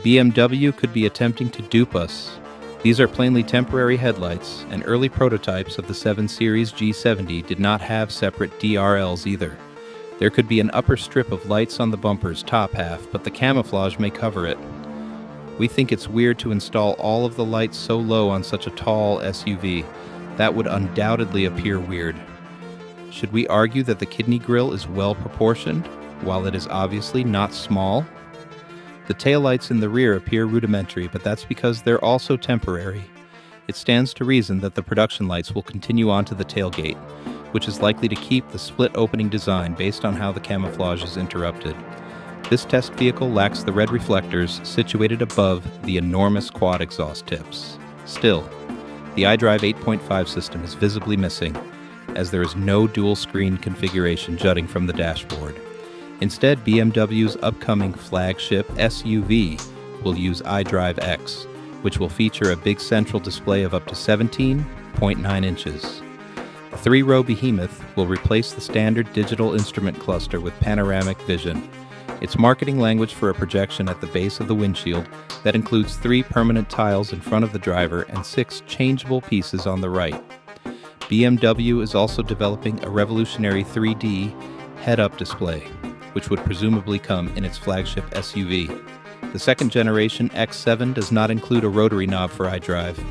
BMW could be attempting to dupe us. These are plainly temporary headlights, and early prototypes of the 7 Series G70 did not have separate DRLs either. There could be an upper strip of lights on the bumper's top half, but the camouflage may cover it. We think it's weird to install all of the lights so low on such a tall SUV. That would undoubtedly appear weird. Should we argue that the kidney grille is well proportioned, while it is obviously not small? The taillights in the rear appear rudimentary, but that's because they're also temporary. It stands to reason that the production lights will continue onto the tailgate, which is likely to keep the split opening design based on how the camouflage is interrupted. This test vehicle lacks the red reflectors situated above the enormous quad exhaust tips. Still, the iDrive 8.5 system is visibly missing, as there is no dual-screen configuration jutting from the dashboard. Instead, BMW's upcoming flagship SUV will use iDrive X, which will feature a big central display of up to 17.9 inches. The 3-row behemoth will replace the standard digital instrument cluster with Panoramic Vision. It's marketing language for a projection at the base of the windshield that includes 3 permanent tiles in front of the driver and 6 changeable pieces on the right. BMW is also developing a revolutionary 3D head-up display, which would presumably come in its flagship SUV. The second generation X7 does not include a rotary knob for iDrive.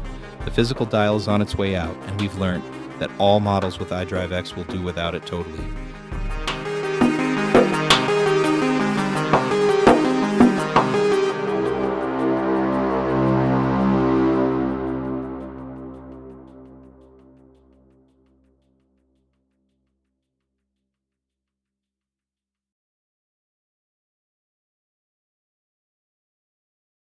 The physical dial is on its way out, and we've learned that all models with iDrive X will do without it totally.